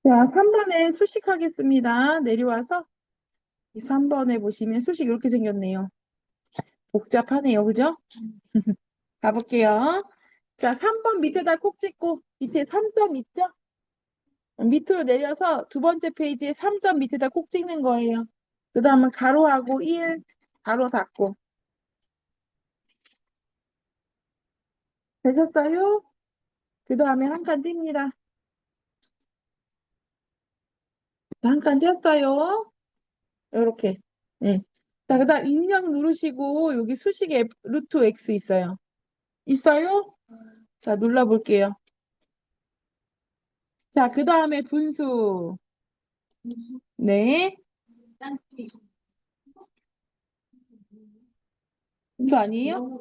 자, 3번에 수식 하겠습니다. 내려와서 이 3번에 보시면 수식 이렇게 생겼네요. 복잡하네요. 그죠? 가볼게요. 자, 3번 밑에다 콕 찍고 밑에 3점 있죠? 밑으로 내려서 두 번째 페이지에 3점 밑에다 콕 찍는 거예요. 그 다음에 가로하고 1, 가로 닫고. 되셨어요? 그 다음에 한 칸 띱니다. 한 칸 띄었어요. 요렇게. 네. 자, 그 다음 입력 누르시고 여기 수식에 루트 X 있어요. 있어요? 자, 눌러볼게요. 자, 그 다음에 분수. 네. 분수 아니에요?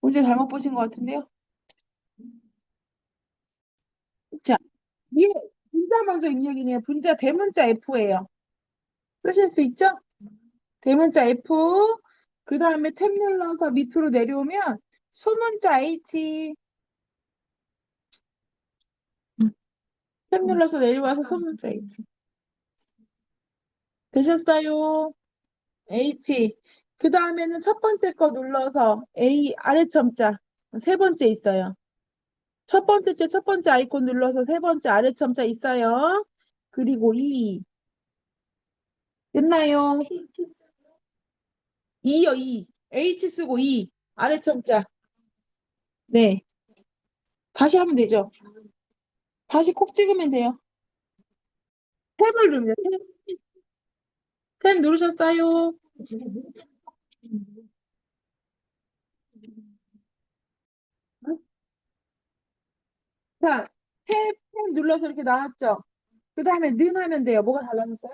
문제 잘못 보신 것 같은데요? 자, 위에 분자 먼저 입력이네요. 분자 대문자 F예요. 쓰실 수 있죠? 대문자 F. 그 다음에 탭 눌러서 밑으로 내려오면 소문자 H. 탭 눌러서 내려와서 소문자 H. 되셨어요? H. 그 다음에는 첫 번째 거 눌러서 A 아래 첨자. 세 번째 있어요. 첫 번째 줄 첫 번째 아이콘 눌러서 세 번째 아래 첨자 있어요. 그리고 2. 됐나요? 2요, 2. H 쓰고 2. 아래 첨자. 네. 다시 하면 되죠. 다시 콕 찍으면 돼요. 탭을 누르면 탭 누르셨어요? 자, 탭 눌러서 이렇게 나왔죠? 그 다음에 는 하면 돼요. 뭐가 달라졌어요?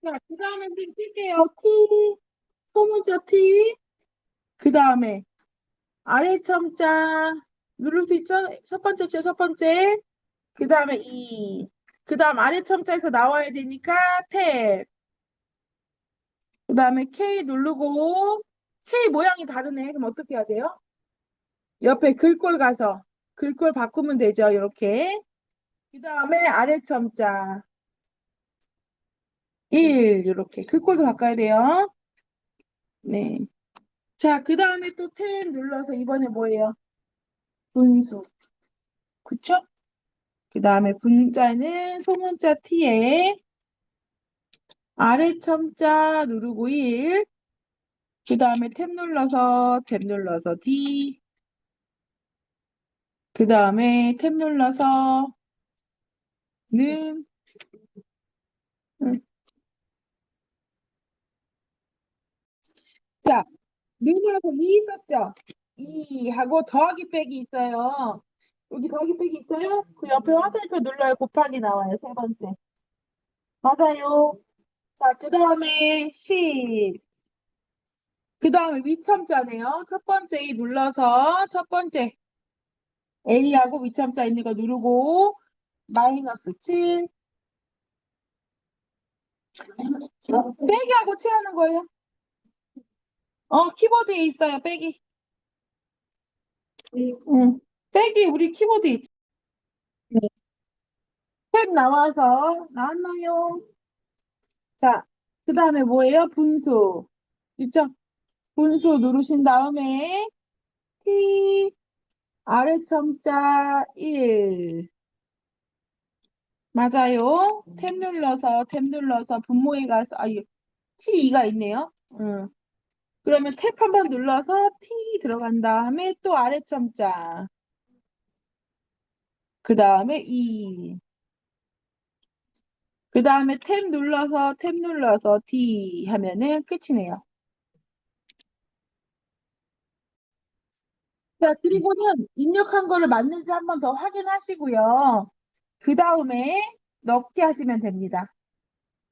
자, 그 다음에 쓸게요. T, 소문자 T. 그 다음에 아래 첨자 누를 수 있죠? 첫 번째 줄 첫 번째. 그 다음에 이. 그 다음 아래 첨자에서 나와야 되니까 탭. 그 다음에 K 누르고 K 모양이 다르네. 그럼 어떻게 해야 돼요? 옆에 글꼴 가서 글꼴 바꾸면 되죠. 이렇게. 그 다음에 아래 첨자 1 이렇게 글꼴도 바꿔야 돼요. 네. 자, 그 다음에 또 탭 눌러서 이번에 뭐예요? 분수. 그쵸? 그 다음에 분자는 소문자 T에 아래 첨자 누르고 1. 그 다음에 탭 눌러서 D. 그 다음에 탭 눌러서 는. 음. 자, 는하고 2 있었죠? 2하고 더하기 빼기 있어요. 여기 더하기 빼기 있어요? 그 옆에 화살표 눌러야 곱하기 나와요. 세 번째. 맞아요. 자, 그 다음에 10. 그 다음에 위첨자네요. 첫 번째 이 눌러서 첫 번째 A하고 위첨자 있는 거 누르고 마이너스 7. 빼기하고 칠하는 거예요. 키보드에 있어요. 빼기. 응. 빼기 우리 키보드에 있죠. 네. 탭 나와서 나왔나요? 자, 그 다음에 뭐예요? 분수. 있죠? 분수 누르신 다음에 T 아래 첨자 1. 맞아요. 탭 눌러서 분모에 가서, T2가 있네요. 응. 그러면 탭 한번 눌러서 T 들어간 다음에 또 아래 첨자. 그 다음에 2. 그 다음에 탭 눌러서 D 하면은 끝이네요. 자, 그리고는 입력한 거를 맞는지 한번 더 확인하시고요. 그 다음에 넣기 하시면 됩니다.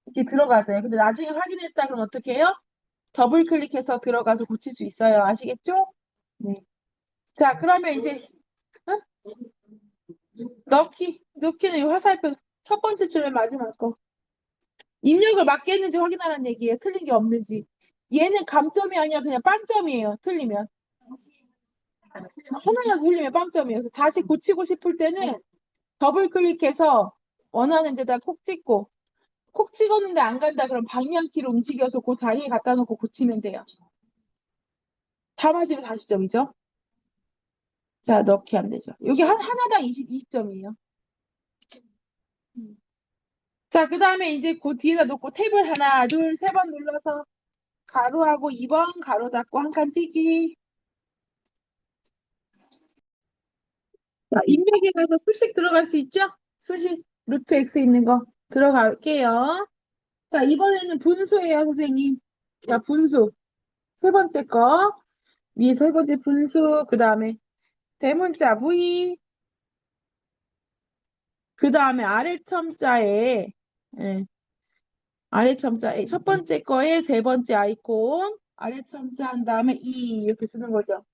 이렇게 들어가져요. 근데 나중에 확인했다 그러면 어떻게 해요? 더블 클릭해서 들어가서 고칠 수 있어요. 아시겠죠? 네. 자, 그러면 이제 응? 넣기는 이 화살표 첫 번째 줄의 마지막 거. 입력을 맞게 했는지 확인하라는 얘기예요. 틀린 게 없는지. 얘는 감점이 아니라 그냥 빵점이에요. 틀리면. 하나라도 틀리면 빵점이에요. 그래서 다시 고치고 싶을 때는 더블 클릭해서 원하는 데다 콕 찍고 콕 찍었는데 안 간다 그럼 방향키로 움직여서 그 자리에 갖다 놓고 고치면 돼요. 다 맞으면 40점이죠. 자, 넣기 안 되죠. 여기 하나당 22점이에요. 자, 그 다음에 이제 그 뒤에다 놓고 탭을 하나, 둘, 세 번 눌러서 가로하고 2번 가로 닫고 한 칸 띄기. 자, 인맥에 가서 수식 들어갈 수 있죠? 수식 루트 x 있는 거 들어갈게요. 자, 이번에는 분수예요, 선생님. 자, 분수. 세 번째 거. 위에 세 번째 분수. 그 다음에 대문자 v. 그 다음에 아래 첨자에, 예, 아래 첨자에 첫 번째 거에 세 번째 아이콘. 아래 첨자 한 다음에 이 이렇게 쓰는 거죠.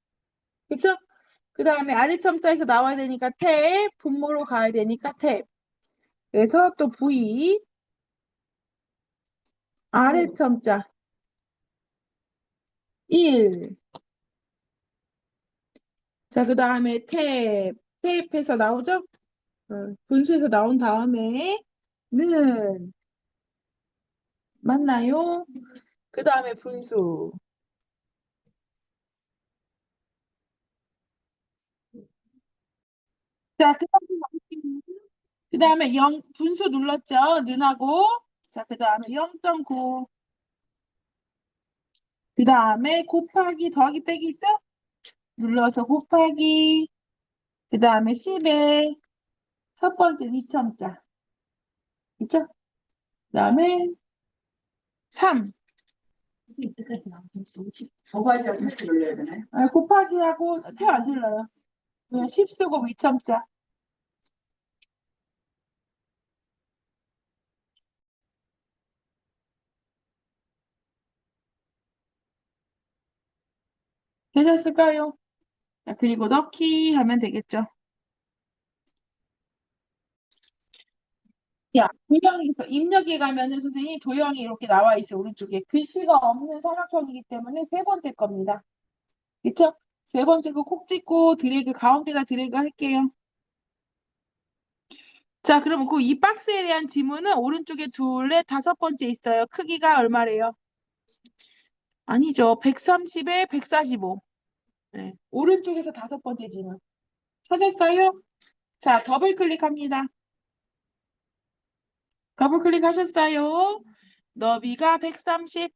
그쵸? 그 다음에 아래 첨자에서 나와야 되니까 탭. 분모로 가야 되니까 탭. 그래서 또 v. 아래 첨자 1. 자, 그 다음에 탭에서 나오죠? 분수에서 나온 다음에 는 맞나요? 그 다음에 분수. 자, 그 다음에 0 분수 눌렀죠? 는하고. 자, 그 다음에 0.9. 그 다음에 곱하기 더하기 빼기 있죠? 눌러서 곱하기. 그 다음에 10에 첫 번째 2첨자. 있죠? 그 다음에 3. 이때까지 나온 곱하기하고 탭 눌러야 되나요? 곱하기하고 탭 안 눌러요. 그냥 10 쓰고 2첨자. 되셨을까요? 자, 그리고 넣기 하면 되겠죠. 자, 도형에서 입력에 가면은 선생님 도형이 이렇게 나와 있어요. 오른쪽에. 글씨가 없는 삼각형이기 때문에 세 번째 겁니다. 그쵸? 세 번째 거 콕 찍고 드래그 가운데다 드래그 할게요. 자, 그러면 그 이 박스에 대한 지문은 오른쪽에 둘레 다섯 번째 있어요. 크기가 얼마래요? 아니죠. 130에 145. 네. 오른쪽에서 다섯 번째 지문. 찾았어요? 자, 더블 클릭합니다. 더블 클릭하셨어요? 너비가 130.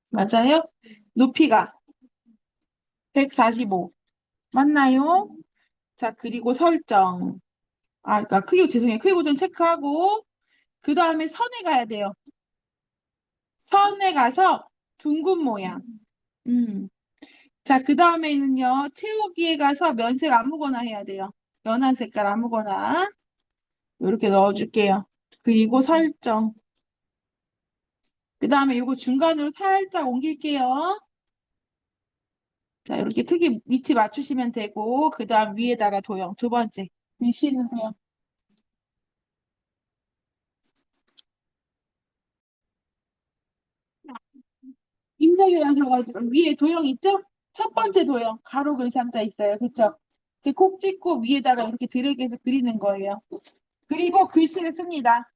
맞아요? 높이가 145. 맞나요? 자, 그리고 설정. 그러니까 크기, 죄송해요. 크기 고정 체크하고, 그 다음에 선에 가야 돼요. 선에 가서 둥근 모양. 음. 자, 그 다음에는요, 채우기에 가서 면색 아무거나 해야 돼요. 연한 색깔 아무거나. 이렇게 넣어줄게요. 그리고 설정. 그 다음에 이거 중간으로 살짝 옮길게요. 자, 이렇게 크기 위치 맞추시면 되고, 그 다음 위에다가 도형. 두 번째. 글씨는 도형. 입력이 하셔가지고 위에 도형 있죠? 첫 번째 도형 가로 글상자 있어요. 그쵸? 이렇게 콕 찍고 위에다가 이렇게 드래그해서 그리는 거예요. 그리고 글씨를 씁니다.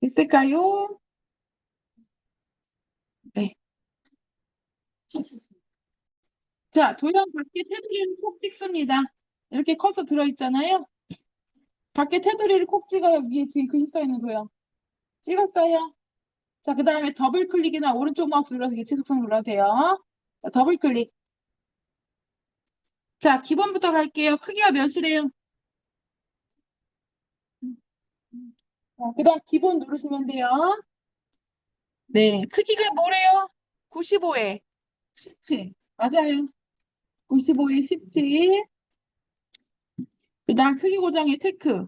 됐을까요? 네. 자, 도형 밖에 테두리를 콕 찍습니다. 이렇게 커서 들어있잖아요. 밖에 테두리를 콕 찍어요. 위에 지금 글씨 써있는 도형. 찍었어요. 자, 그 다음에 더블 클릭이나 오른쪽 마우스 눌러서 개체 속성 눌러도 돼요. 자, 더블 클릭. 자, 기본부터 갈게요. 크기가 몇이래요? 그 다음 기본 누르시면 돼요. 네, 크기가 뭐래요? 95에 17. 맞아요. 95에 17. 그 다음 크기 고정의 체크.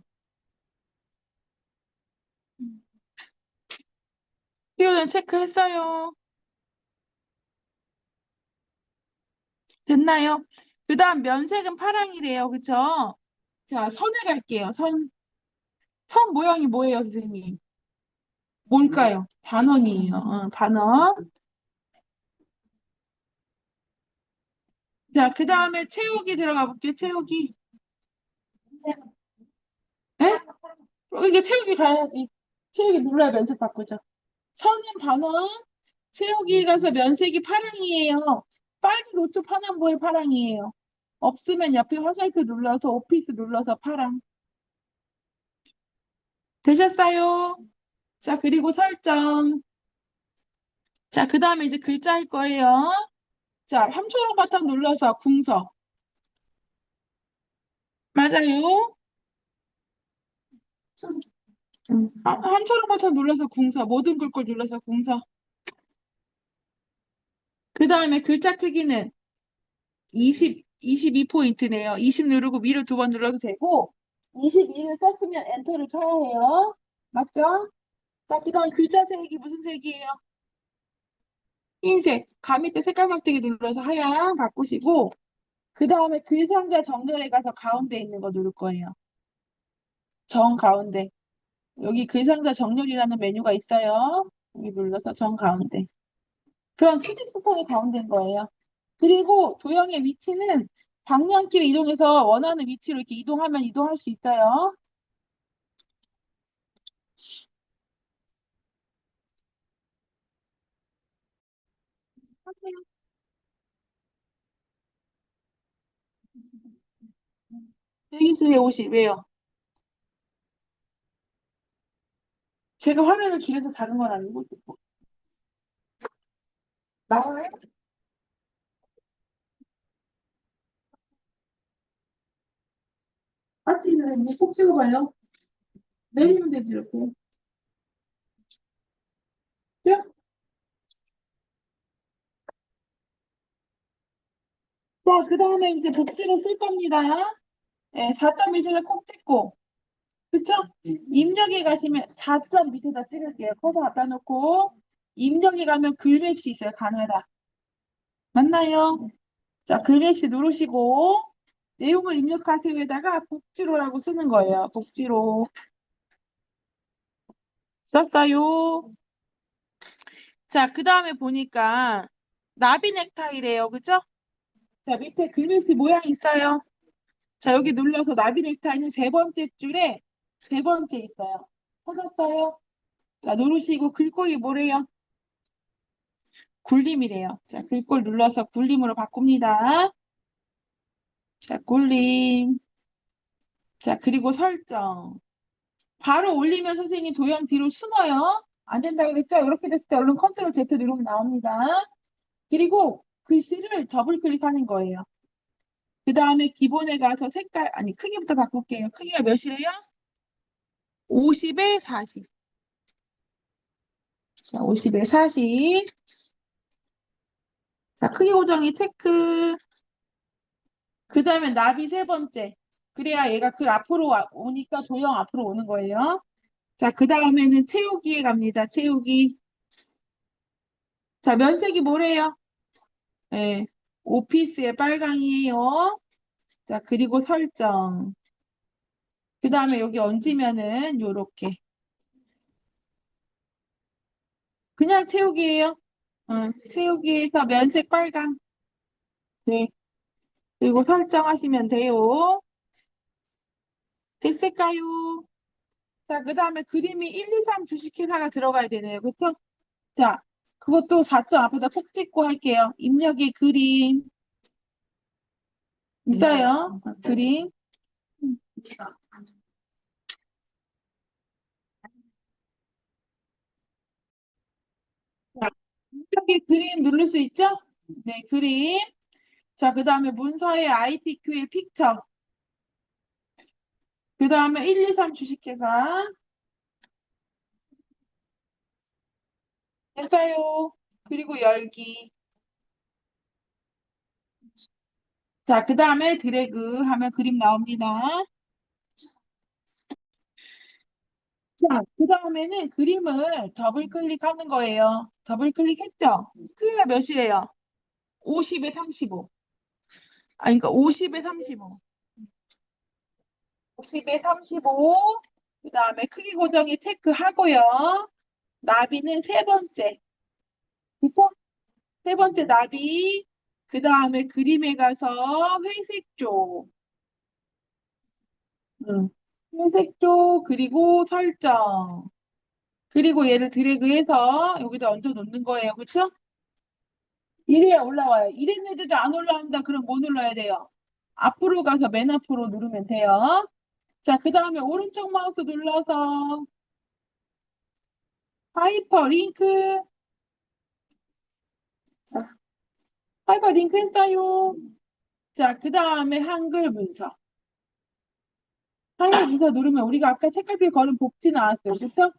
크기 고정 체크했어요. 됐나요? 그 다음 면색은 파랑이래요. 그쵸? 자, 선을 갈게요. 선 모양이 뭐예요, 선생님? 뭘까요? 반원이에요. 반원. 자, 그 다음에 채우기 들어가 볼게요. 채우기. 에? 이게 채우기 가야지. 채우기 눌러야 면색 바꾸죠. 선은 반원, 채우기 가서 면색이 파랑이에요. 빨리 노트 파남보의 파랑이에요. 없으면 옆에 화살표 눌러서 오피스 눌러서 파랑. 되셨어요? 자, 그리고 설정. 자, 그 다음에 이제 글자 할 거예요. 자, 함초록 버튼 눌러서 궁서. 맞아요. 함초록 버튼 눌러서 궁서. 모든 글꼴 눌러서 궁서. 그 다음에 글자 크기는 22포인트네요. 20 누르고 위로 두 번 눌러도 되고, 22를 썼으면 엔터를 쳐야 해요. 맞죠? 자, 그 다음 글자 색이 무슨 색이에요? 흰색. 가미 때 색깔 막대기 눌러서 하얀 바꾸시고, 그 다음에 글상자 정렬에 가서 가운데 있는 거 누를 거예요. 정 가운데. 여기 글상자 정렬이라는 메뉴가 있어요. 여기 눌러서 정 가운데. 그럼 수직스톤이 가운데인 거예요. 그리고 도형의 위치는 방향키를 이동해서 원하는 위치로 이렇게 이동하면 이동할 수 있어요. 대기수의 50, 왜요? 제가 화면을 줄여서 다른 건 아니고. 나와요? 맞지, 선생님? 꼭 찍어봐요. 내리면 되지, 이렇게. 자, 그 다음에 이제 복지를 쓸 겁니다. 네, 4점 밑에다 콕 찍고. 그쵸? 입력에 가시면 4점 밑에다 찍을게요. 커서 갖다 놓고. 입력에 가면 글맵시 있어요. 가나다. 맞나요? 자, 글맵시 누르시고. 내용을 입력하세요에다가 복지로라고 쓰는 거예요. 복지로. 썼어요. 자, 그 다음에 보니까 나비 넥타이래요. 그죠? 자, 밑에 글씨 모양 있어요. 자, 여기 눌러서 나비 넥타이는 세 번째 줄에 세 번째 있어요. 찾았어요? 자, 누르시고 글꼴이 뭐래요? 굴림이래요. 자, 글꼴 눌러서 굴림으로 바꿉니다. 자, 굴림. 자, 그리고 설정. 바로 올리면 선생님 도형 뒤로 숨어요. 안 된다 그랬죠? 이렇게 됐을 때 얼른 컨트롤 Z 누르면 나옵니다. 그리고 글씨를 더블 클릭하는 거예요. 그 다음에 기본에 가서 색깔, 아니, 크기부터 바꿀게요. 크기가 몇이래요? 50에 40. 자, 50에 40. 자, 크기 고정이 체크. 그 다음에 나비 세 번째. 그래야 얘가 글 앞으로 오니까 도형 앞으로 오는 거예요. 자, 그 다음에는 채우기에 갑니다. 채우기. 자, 면색이 뭐래요? 네, 오피스의 빨강이에요. 자, 그리고 설정. 그 다음에 여기 얹으면은 요렇게. 그냥 채우기예요. 채우기에서 면색 빨강. 네. 그리고 설정하시면 돼요. 됐을까요? 자, 그 다음에 그림이 1, 2, 3 주식회사가 들어가야 되네요. 그쵸? 자, 그것도 4점 앞에다 콕 찍고 할게요. 입력의 그림. 있어요. 그림. 자, 입력의 그림 누를 수 있죠? 네, 그림. 자, 그 다음에 문서의 ITQ의 픽처. 그 다음에 1, 2, 3 주식회사. 됐어요. 그리고 열기. 자, 그 다음에 드래그 하면 그림 나옵니다. 자, 그 다음에는 그림을 더블 클릭하는 거예요. 더블 클릭했죠? 크기가 몇이래요? 50에 35. 그러니까 50에 35. 50에 35. 그 다음에 크기 고정이 체크하고요. 나비는 세 번째. 그쵸? 세 번째 나비. 그 다음에 그림에 가서 회색 쪽. 응. 회색 쪽, 그리고 설정. 그리고 얘를 드래그해서 여기다 얹어 놓는 거예요. 그쵸? 이래야 올라와요. 이랬는데도 안 올라온다. 그럼 뭐 눌러야 돼요? 앞으로 가서 맨 앞으로 누르면 돼요. 자, 그 다음에 오른쪽 마우스 눌러서 하이퍼링크. 자, 하이퍼링크 했어요. 자, 그 다음에 한글 문서. 한글 문서 누르면 우리가 아까 색깔별 걸은 복지 나왔어요. 그쵸?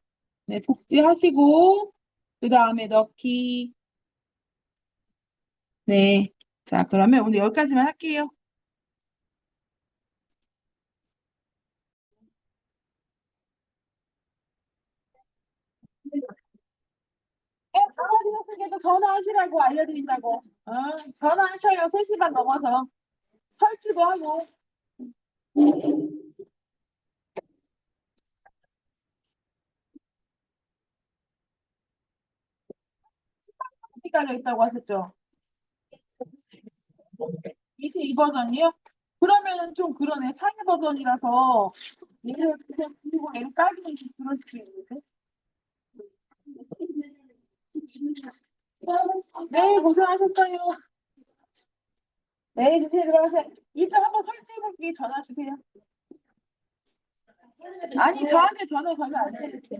네, 복지 하시고, 그 다음에 넣기. 네. 자, 그러면 오늘 여기까지만 할게요. 강아지 녀석에도 전화하시라고 알려드린다고. 전화하셔요. 3시 반 넘어서. 설치도 하고. 어디 깔려 있다고 하셨죠? 22 버전이요? 그러면은 좀 그러네. 상위 버전이라서 얘를 그냥 그리고 얘를 깔기는 좀 그럴 수도 있는데. 네, 고생하셨어요. 네, 주세요. 들어가세요. 이따 한번 설치해볼게. 전화 주세요. 아니, 저한테 전화 가면 안 되는데.